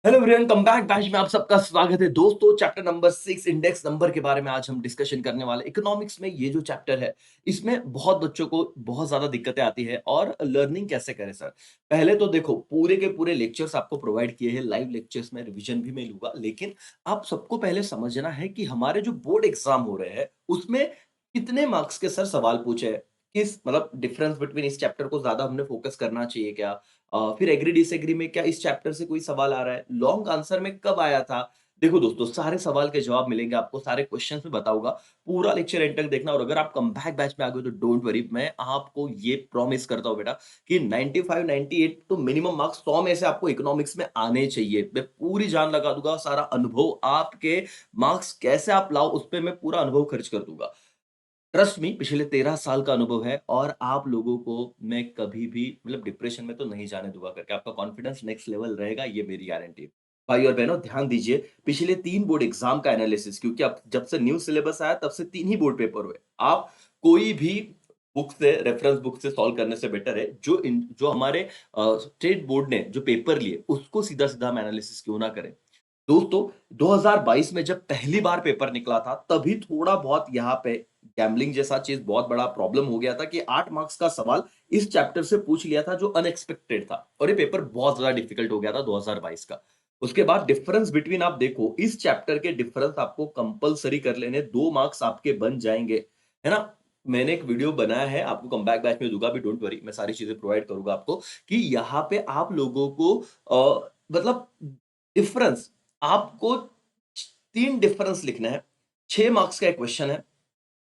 Hello everyone, come back batch में आप सबका स्वागत है। दोस्तों, चैप्टर नंबर 6 इंडेक्स नंबर के बारे में आज हम डिस्कशन करने वाले। इकोनॉमिक्स में ये जो चैप्टर है, इसमें बहुत बच्चों को बहुत ज़्यादा दिक्कतें आती है और लर्निंग कैसे करें सर? पहले तो देखो, पूरे के पूरे लेक्चर्स आपको प्रोवाइड किए हैं, लाइव लेक्चर्स में रिवीजन भी मैं लूँगा। लेकिन आप सबको पहले समझना है कि हमारे जो बोर्ड एग्ज़ाम हो रहे हैं, उसमें कितने मार्क्स के सर सवाल पूछे हैं? किस मतलब डिफरेंस बिटवीन इस चैप्टर को ज़्यादा हमने फोकस करना चाहिए क्या? फिर एग्री डिसएग्री में क्या इस चैप्टर से कोई सवाल आ रहा है? लॉन्ग आंसर में कब आया था? देखो दोस्तों, सारे सवाल के जवाब मिलेंगे आपको, सारे क्वेश्चंस मैं बताऊँगा। पूरा लेक्चर एंड तक देखना और अगर आप कमबैक बैच में आ गए हो तो डोंट वरी, मैं आपको ये प्रॉमिस करता हूँ बेटा कि 95-98 तो मिनिमम मार्क्स 100 में से आपको इकोनॉमिक्स में आने चाहिए। मैं पूरी जान लगा दूँगा, सारा अनुभव आपके मार्क्स कैसे आप लाओ उस पे मैं पूरा अनुभव खर्च कर दूँगा। ट्रस्ट मी, पिछले 13 साल का अनुभव है और आप लोगों को मैं कभी भी मतलब डिप्रेशन में तो नहीं जाने दूँगा करके, आपका कॉन्फिडेंस नेक्स्ट लेवल रहेगा, ये मेरी गारंटी है। भाई और बहनों, ध्यान दीजिए, पिछले 3 बोर्ड एग्ज़ाम का एनालिसिस, क्योंकि अब जब से न्यू सिलेबस आया तब से 3 ही बोर्ड पेपर हुए। आप कोई भी बुक से, रेफरेंस बुक से सॉल्व करने से बेटर है, जो हमारे स्टेट बोर्ड ने जो पेपर लिए, उसको सीधा-सीधा हम एनालिसिस क्यों ना करें। दोस्तों, 2022 में जब पहली बार पेपर निकला था, तभी थोड़ा बहुत यहाँ पे गैम्बलिंग जैसा चीज़ बहुत बड़ा प्रॉब्लम हो गया था कि 8 मार्क्स का सवाल इस चैप्टर से पूछ लिया था जो अनएक्सपेक्टेड था और ये पेपर बहुत ज़्यादा डिफिकल्ट हो गया था 2022 का। उसके बाद डिफरेंस बिटवीन आप देखो, इस चैप्टर के डिफरेंस आपको कंपल्सरी कर लेने, 2 मार्क्स आपके बन जाएँगे, है ना? मैंने एक वीडियो बनाया है, आपको कमबैक बैच में दूँगा भी, डोंट वरी, मैं सारी चीज़ें प्रोवाइड करूँगा आपको कि यहाँ पे आप लोगों को मतलब डिफरेंस आपको 3 डिफरेंस लिखना है। 6 मार्क्स का एक क्वेश्चन है,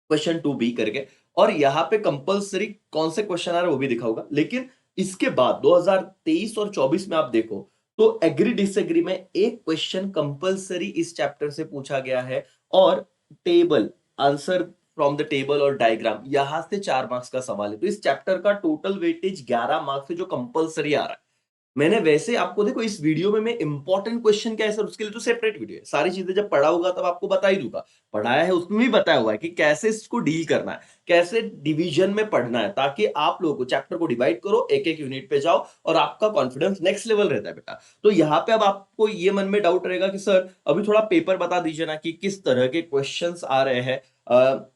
क्वेश्चन 2 बी करके, और यहाँ पे कंपल्सरी कौन से क्वेश्चन आ रहे हैं वो भी दिखाऊंगा। लेकिन इसके बाद 2023 और 24 में आप देखो तो एग्री डिसएग्री में एक क्वेश्चन कंपल्सरी इस चैप्टर से पूछा गया है और table, answer from the table और डायग्राम, यहां से 4 मार्क्स का सवाल है। तो इस चैप्टर का टोटल वेटेज 11 मार्क्स है जो कंपल्सरी आ रहा है। मैंने वैसे आपको देखो इस वीडियो में मैं इंपॉर्टेंट क्वेश्चन क्या है सर, उसके लिए तो सेपरेट वीडियो है। सारी चीजें जब पढ़ा होगा तब आपको बता ही दूंगा। पढ़ाया है उसमें भी बताया हुआ है कि कैसे इसको डील करना है, कैसे डिवीजन में पढ़ना है, ताकि आप लोगों को चैप्टर को डिवाइड करो, एक-एक यूनिट पे जाओ और आपका कॉन्फिडेंस नेक्स्ट लेवल रहता है बेटा। तो यहाँ पे अब आपको ये मन में डाउट रहेगा कि सर अभी थोड़ा पेपर बता दीजिए ना कि किस तरह के क्वेश्चंस आ रहे हैं।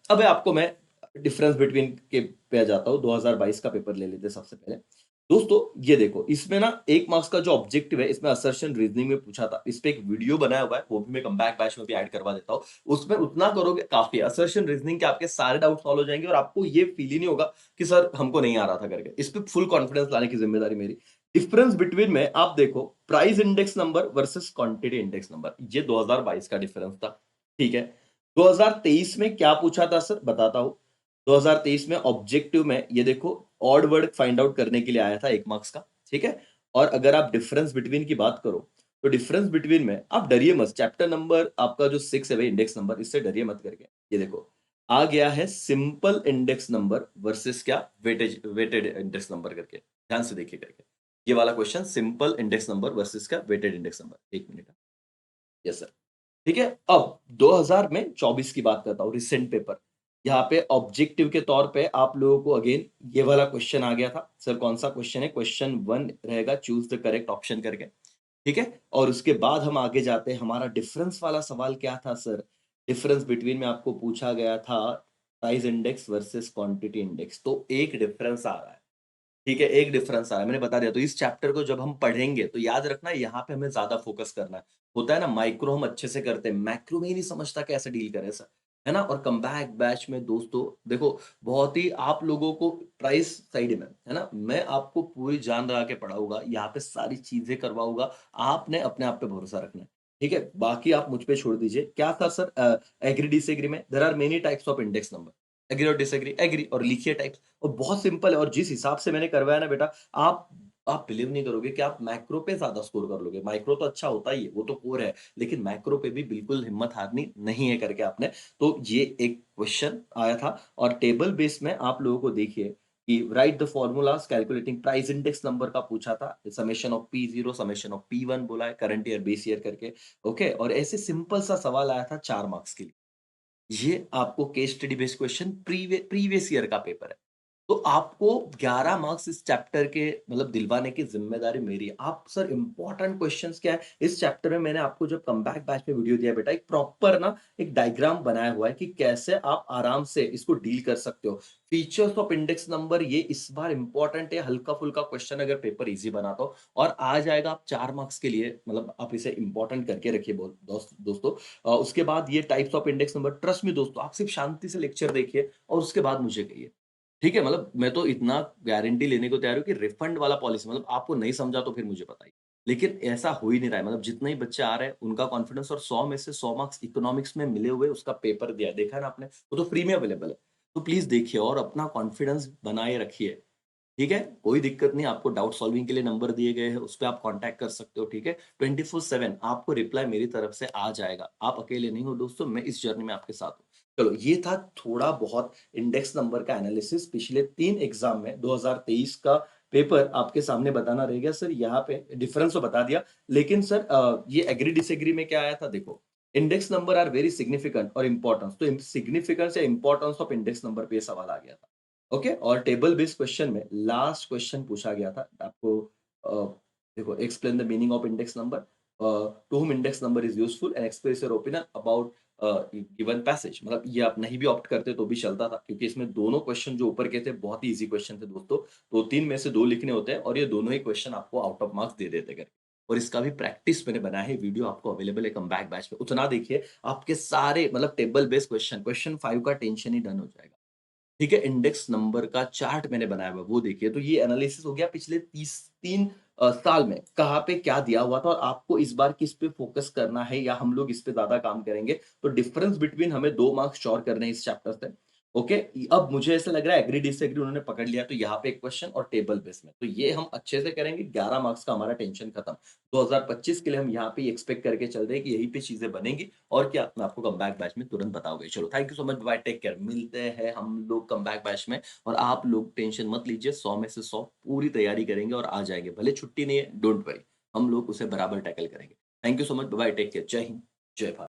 अब आपको मैं डिफरेंस बिटवीन के पे आ जाता हूँ। 2022 का पेपर ले लेते हैं सबसे पहले। दोस्तों, ये देखो, इसमें ना 1 मार्क्स का जो ऑब्जेक्टिव है, इसमें असर्शन रीजनिंग में पूछा था। इस पे एक वीडियो बनाया हुआ है, वो भी मैं कमबैक बैच में भी ऐड करवा देता हूँ। उसमें उतना करोगे काफ़ी है। असर्शन रीजनिंग के आपके सारे डाउट सॉल्व हो जाएँगे और आपको ये फील ही नहीं होगा कि सर हमको नहीं आ रहा था करके। इस पे फुल कॉन्फिडेंस लाने की ज़िम्मेदारी मेरी। डिफरेंस बिटवीन में आप देखो, price index number versus quantity index number, ये 2022 का डिफरेंस था। ठीक है? 2023 में क्या पूछा था सर, बताता हूँ। 2023 में ऑब्जेक्टिव में ये देखो, ऑड वर्ड फाइंड आउट करने के लिए आया था 1 मार्क्स का, ठीक है? और अगर आप डिफरेंस बिटवीन की बात करो, तो डिफरेंस बिटवीन में आप डरिए मत, चैप्टर नंबर आपका जो 6 है भाई इंडेक्स नंबर, इससे डरिए मत करके। ये देखो, आ गया है सिंपल इंडेक्स नंबर वर्सेस क्या, वेटेड इंडेक्स नंबर करके। ध्यान से देखिए करके। ये वाला question simple index number versus क्या, weighted index number. 1 minute. Yes sir. ठीक है? अब 2000 में 24 की बात करता हूँ, रिसेंट पेपर। यहाँ पे ऑब्जेक्टिव के तौर पे आप लोगों को अगेन ये वाला क्वेश्चन आ गया था। सर कौन-सा क्वेश्चन है? क्वेश्चन 1 रहेगा, चूज़ द करेक्ट ऑप्शन करके। ठीक है? और उसके बाद हम आगे जाते हैं, हमारा डिफरेंस वाला सवाल क्या था सर? डिफरेंस बिटवीन में आपको पूछा गया था price index versus quantity index. तो एक डिफरेंस आ रहा है। ठीक है, एक डिफरेंस आया, मैंने बता दिया। तो इस चैप्टर को जब हम पढ़ेंगे तो याद रखना, यहाँ पे हमें ज़्यादा फोकस करना है। होता है ना, माइक्रो हम अच्छे से करते हैं, मैक्रो में ही नहीं समझता कैसे डील करें सर, है ना? और कमबैक बैच में दोस्तों देखो, बहुत ही आप लोगों को प्राइस साइड में, है ना? मैं आपको पूरी जान लगा के पढ़ाऊँगा, यहाँ पे सारी चीज़ें करवाऊँगा, आपने अपने आप पे भरोसा रखना है, ठीक है? बाकी आप मुझ पे छोड़ दीजिए। क्या था सर एग्री डिसएग्री में? There are many types of index number. Agree और डिसएग्री, एग्री और लिखिए टाइप्स। और बहुत सिंपल है, और जिस हिसाब से मैंने करवाया ना बेटा, आप आप बिलीव नहीं करोगे कि आप मैक्रो पे ज़्यादा स्कोर कर लोगे। माइक्रो तो अच्छा होता ही है, वो तो कोर है, लेकिन मैक्रो पे भी बिल्कुल हिम्मत हारनी नहीं है करके आपने। तो ये एक क्वेश्चन आया था और टेबल बेस में आप लोगों को देखिए कि write the formulas calculating price index number का पूछा था। Summation of P0, summation of P1 बोला है, करंट ईयर, बेस ईयर करके। ओके, और ऐसे सिंपल सा सवाल आया था 4 मार्क्स के लिए। ये आपको case study based question, previous year का पेपर है। तो आपको 11 मार्क्स इस चैप्टर के मतलब दिलवाने की ज़िम्मेदारी मेरी है। आप सर इम्पोर्टेंट क्वेश्चन्स क्या है? इस चैप्टर में मैंने आपको जब कमबैक बैच में वीडियो दिया है बेटा, एक प्रॉपर ना एक डायग्राम बनाया हुआ है कि कैसे आप आराम से इसको डील कर सकते हो। फीचर्स ऑफ इंडेक्स नंबर ये इस बार इम्पोर्टेंट है, हल्का-फुल्का क्वेश्चन अगर पेपर ईज़ी बना तो और आ जाएगा आप 4 मार्क्स के लिए मतलब आप इसे इम्पोर्टेंट करके रखिए दोस्तों। उसके बाद ये types of index number trust me दोस्तों, आप सिर्फ शांति से लेक्चर देखिए और उसके बाद मुझे कहिए। ठीक है, मतलब मैं तो इतना गारंटी लेने को तैयार हूँ कि रिफंड वाला पॉलिसी मतलब आपको नहीं समझा तो फिर मुझे बताइए। लेकिन ऐसा हो ही नहीं रहा है मतलब जितने ही बच्चे आ रहे हैं उनका कॉन्फिडेंस और 100 में से 100 मार्क्स इकोनॉमिक्स में मिले हुए उसका पेपर दिया है, देखा है ना आपने? वो तो फ्री में अवेलेबल है। तो प्लीज़ देखिए और अपना कॉन्फिडेंस बनाए रखिए। ठीक है? कोई दिक्कत नहीं, आपको डाउट सॉल्विंग के लिए नंबर दिए गए हैं, उस पे आप कॉन्टैक्ट कर सकते हो, ठीक है? 24/7 आपको रिप्लाई मेरी तरफ से आ जाएगा। आप अकेले नहीं हो दोस्तों, मैं इस जर्नी में आपके साथ हूँ। चलो, ये था थोड़ा बहुत इंडेक्स नंबर का एनालिसिस पिछले 3 एग्ज़ाम में 2023 का पेपर आपके सामने बताना रह गया। सर यहाँ पे डिफरेंस तो बता दिया, लेकिन सर ये एग्री-डिसएग्री में क्या आया था देखो, index number are very significant और इम्पोर्टेंस तो सिग्निफिकेंस या इम्पोर्टेंस ऑफ इंडेक्स नंबर पे ये सवाल आ गया था। ओके और टेबल बेस्ड क्वेश्चन में लास्ट क्वेश्चन पूछा गया था आपको देखो explain the meaning of index number to whom index number is useful and express your opinion about given passage मतलब ये आप नहीं भी ऑप्ट करते तो भी चलता था क्योंकि इसमें दोनों क्वेश्चन जो ऊपर के थे बहुत ही इजी क्वेश्चन थे दोस्तों तो 3 में से 2 लिखने होते हैं और ये दोनों ही क्वेश्चन आपको आउट ऑफ मार्क्स दे देते करके और इसका भी प्रैक्टिस मैंने बनाया है वीडियो आपको अवेलेबल है कमबैक बैच में उतना देखिए आपके सारे मतलब टेबल बेस्ड क्वेश्चन 5 का टेंशन ही डन हो जाएगा ठीक है, इंडेक्स नंबर का चार्ट मैंने बनाया हुआ है, वो देखिए। तो ये एनालिसिस हो गया पिछले 3 साल में, कहाँ पे क्या दिया हुआ था और आपको इस बार किस पे फ़ोकस करना है या हम लोग इस पे ज़्यादा काम करेंगे। तो डिफरेंस बिटवीन हमें 2 मार्क्स श्योर करने हैं इस चैप्टर से। ओके, अब मुझे ऐसा लग रहा है एग्री-डिसएग्री उन्होंने पकड़ लिया, तो यहाँ पे एक क्वेश्चन और टेबल बेस में। तो ये हम अच्छे से करेंगे, 11 मार्क्स का हमारा टेंशन खत्म। 2025 के लिए हम यहाँ पे एक्सपेक्ट करके चल रहे हैं कि यहीं पे चीज़ें बनेंगी और क्या मैं आपको कमबैक बैच में तुरंत बताऊँगा। चलो thank you so much, bye take care. मिलते हैं हम लोग कमबैक बैच में और आप लोग टेंशन मत लीजिए 100 में से 100 पूरी तैयारी करेंगे और आ जाएँगे। भले छुट्टी नहीं है, डोंट वरी हम लोग उसे बराबर टैकल करेंगे। Thank you so much, bye take care. जय हिंद, जय भारत।